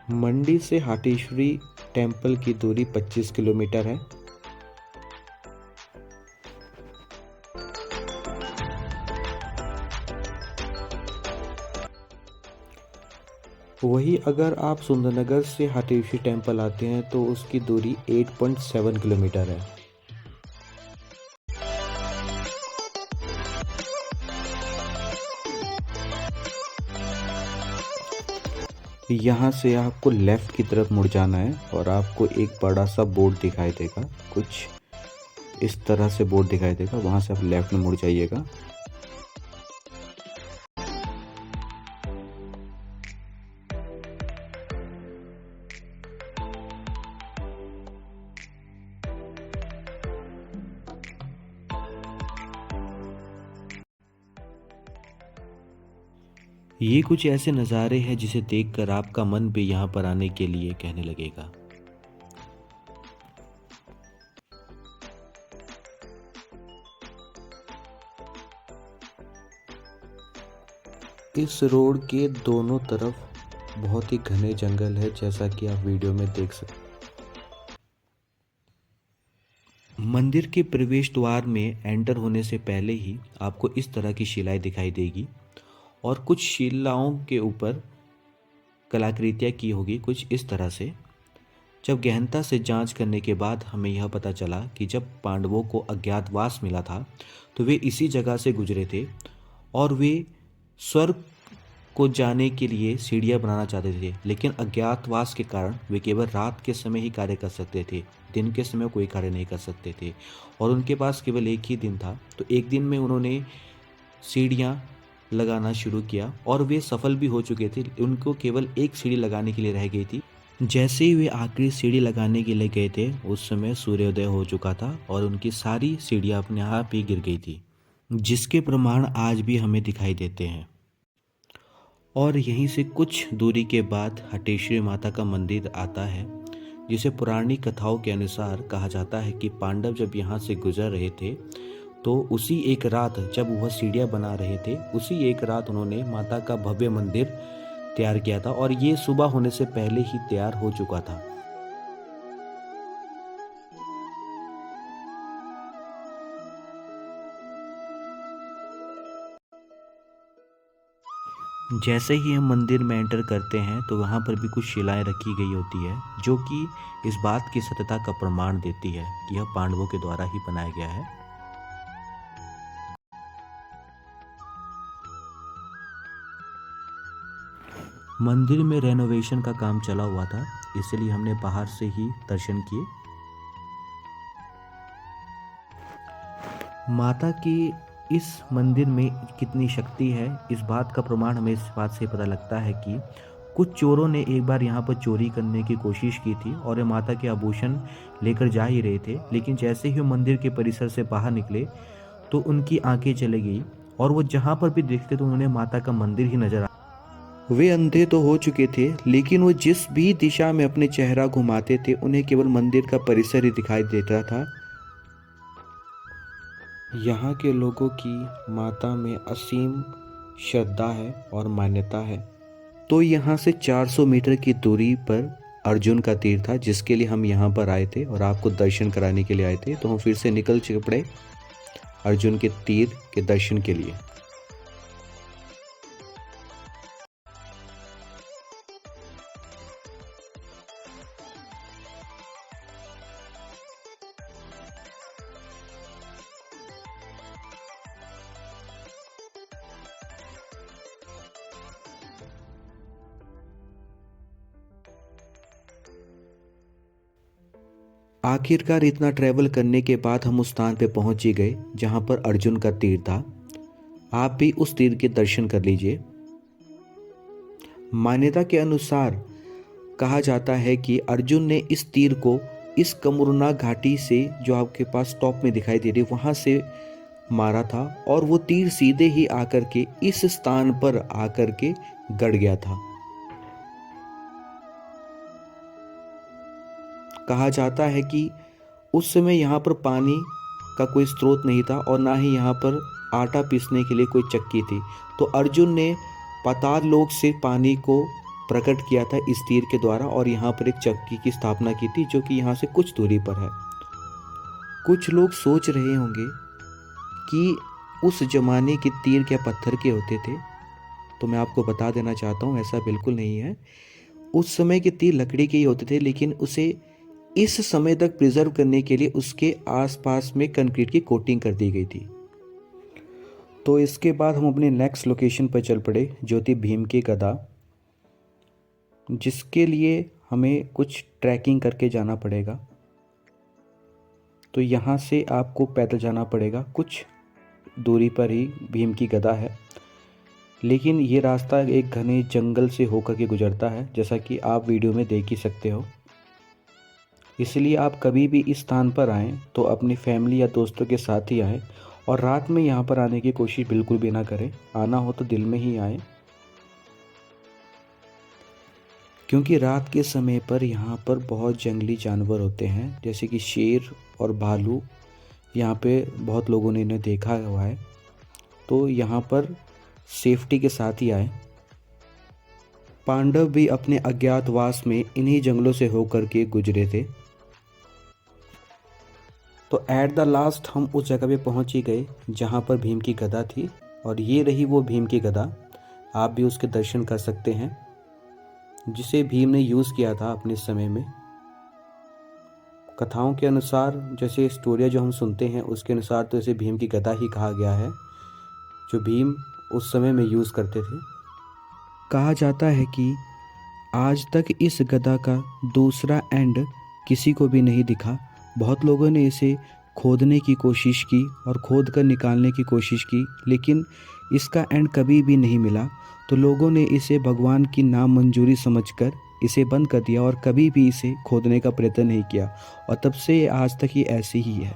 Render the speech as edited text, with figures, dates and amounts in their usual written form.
मंडी से हाटेश्वरी टेम्पल की दूरी 25 किलोमीटर है। वही अगर आप सुंदरनगर से हाटेश्वरी टेम्पल आते हैं तो उसकी दूरी 8.7 किलोमीटर है। यहाँ से आपको लेफ़्ट की तरफ मुड़ जाना है और आपको एक बड़ा सा बोर्ड दिखाई देगा, कुछ इस तरह से बोर्ड दिखाई देगा, वहाँ से आप लेफ़्ट में मुड़ जाइएगा। ये कुछ ऐसे नज़ारे हैं जिसे देखकर आपका मन भी यहाँ पर आने के लिए कहने लगेगा। इस रोड के दोनों तरफ बहुत ही घने जंगल है, जैसा कि आप वीडियो में देख सकते हैं। मंदिर के प्रवेश द्वार में एंटर होने से पहले ही आपको इस तरह की शिलाएं दिखाई देगी और कुछ शिलाओं के ऊपर कलाकृतियाँ की होगी कुछ इस तरह से। जब गहनता से जांच करने के बाद हमें यह पता चला कि जब पांडवों को अज्ञातवास मिला था तो वे इसी जगह से गुजरे थे और वे स्वर्ग को जाने के लिए सीढ़ियाँ बनाना चाहते थे, लेकिन अज्ञातवास के कारण वे केवल रात के समय ही कार्य कर सकते थे, दिन के समय कोई कार्य नहीं कर सकते थे और उनके पास केवल एक ही दिन था। तो एक दिन में उन्होंने सीढ़ियाँ लगाना शुरू किया और वे सफल भी हो चुके थे। उनको केवल एक सीढ़ी लगाने के लिए रह गई थी। जैसे ही वे आखिरी सीढ़ी लगाने के लिए गए थे उस समय सूर्योदय हो चुका था और उनकी सारी सीढ़ियाँ अपने आप ही गिर गई थी, जिसके प्रमाण आज भी हमें दिखाई देते हैं। और यहीं से कुछ दूरी के बाद हटेश्वरी माता का मंदिर आता है, जिसे पुरानी कथाओं के अनुसार कहा जाता है कि पांडव जब यहाँ से गुजर रहे थे तो उसी एक रात जब वह सीढ़ियाँ बना रहे थे, उसी एक रात उन्होंने माता का भव्य मंदिर तैयार किया था और ये सुबह होने से पहले ही तैयार हो चुका था। जैसे ही हम मंदिर में एंटर करते हैं तो वहाँ पर भी कुछ शिलाएं रखी गई होती है, जो कि इस बात की सत्यता का प्रमाण देती है कि यह पांडवों के द्वारा ही बनाया गया है। मंदिर में रेनोवेशन का काम चला हुआ था, इसलिए हमने बाहर से ही दर्शन किए। माता की इस मंदिर में कितनी शक्ति है, इस बात का प्रमाण हमें इस बात से पता लगता है कि कुछ चोरों ने एक बार यहाँ पर चोरी करने की कोशिश की थी और वे माता के आभूषण लेकर जा ही रहे थे, लेकिन जैसे ही वो मंदिर के परिसर से बाहर निकले तो उनकी आंखें चली गई और वो जहाँ पर भी देखते तो उन्हें माता का मंदिर ही नजर आ। वे अंधे तो हो चुके थे, लेकिन वो जिस भी दिशा में अपने चेहरा घुमाते थे उन्हें केवल मंदिर का परिसर ही दिखाई देता था। यहाँ के लोगों की माता में असीम श्रद्धा है और मान्यता है। तो यहाँ से 400 मीटर की दूरी पर अर्जुन का तीर था, जिसके लिए हम यहाँ पर आए थे और आपको दर्शन कराने के लिए आए थे। तो हम फिर से निकल पड़े अर्जुन के तीर के दर्शन के लिए। आखिरकार इतना ट्रैवल करने के बाद हम उस स्थान पे पहुंच ही गए जहां पर अर्जुन का तीर था। आप भी उस तीर के दर्शन कर लीजिए। मान्यता के अनुसार कहा जाता है कि अर्जुन ने इस तीर को इस कमरुना घाटी से, जो आपके पास टॉप में दिखाई दे रही है, वहां से मारा था और वो तीर सीधे ही आकर के इस स्थान पर आकर के गड़ गया था। कहा जाता है कि उस समय यहाँ पर पानी का कोई स्रोत नहीं था और ना ही यहाँ पर आटा पीसने के लिए कोई चक्की थी। तो अर्जुन ने पाताल लोक से पानी को प्रकट किया था इस तीर के द्वारा और यहाँ पर एक चक्की की स्थापना की थी जो कि यहाँ से कुछ दूरी पर है। कुछ लोग सोच रहे होंगे कि उस जमाने के तीर क्या पत्थर के होते थे, तो मैं आपको बता देना चाहता हूँ ऐसा बिल्कुल नहीं है। उस समय के तीर लकड़ी के ही होते थे, लेकिन उसे इस समय तक प्रिजर्व करने के लिए उसके आसपास में कंक्रीट की कोटिंग कर दी गई थी। तो इसके बाद हम अपने नेक्स्ट लोकेशन पर चल पड़े जो थी भीम की गदा, जिसके लिए हमें कुछ ट्रैकिंग करके जाना पड़ेगा। तो यहाँ से आपको पैदल जाना पड़ेगा, कुछ दूरी पर ही भीम की गदा है, लेकिन ये रास्ता एक घने जंगल से होकर के गुजरता है, जैसा कि आप वीडियो में देख ही सकते हो। इसलिए आप कभी भी इस स्थान पर आएँ तो अपनी फैमिली या दोस्तों के साथ ही आएँ, और रात में यहाँ पर आने की कोशिश बिल्कुल भी ना करें। आना हो तो दिन में ही आएँ, क्योंकि रात के समय पर यहाँ पर बहुत जंगली जानवर होते हैं, जैसे कि शेर और भालू। यहाँ पे बहुत लोगों ने इन्हें देखा हुआ है, तो यहाँ पर सेफ्टी के साथ ही आए। पांडव भी अपने अज्ञातवास में इन्हीं जंगलों से होकर के गुजरे थे। तो एट द लास्ट हम उस जगह पे पहुंच ही गए जहां पर भीम की गदा थी, और ये रही वो भीम की गदा। आप भी उसके दर्शन कर सकते हैं, जिसे भीम ने यूज़ किया था अपने समय में। कथाओं के अनुसार, जैसे स्टोरियाँ जो हम सुनते हैं उसके अनुसार, तो इसे भीम की गदा ही कहा गया है जो भीम उस समय में यूज़ करते थे। कहा जाता है कि आज तक इस गदा का दूसरा एंड किसी को भी नहीं दिखा। बहुत लोगों ने इसे खोदने की कोशिश की और खोद कर निकालने की कोशिश की, लेकिन इसका एंड कभी भी नहीं मिला। तो लोगों ने इसे भगवान की नामंजूरी समझकर इसे बंद कर दिया और कभी भी इसे खोदने का प्रयत्न नहीं किया, और तब से आज तक ये ऐसे ही है।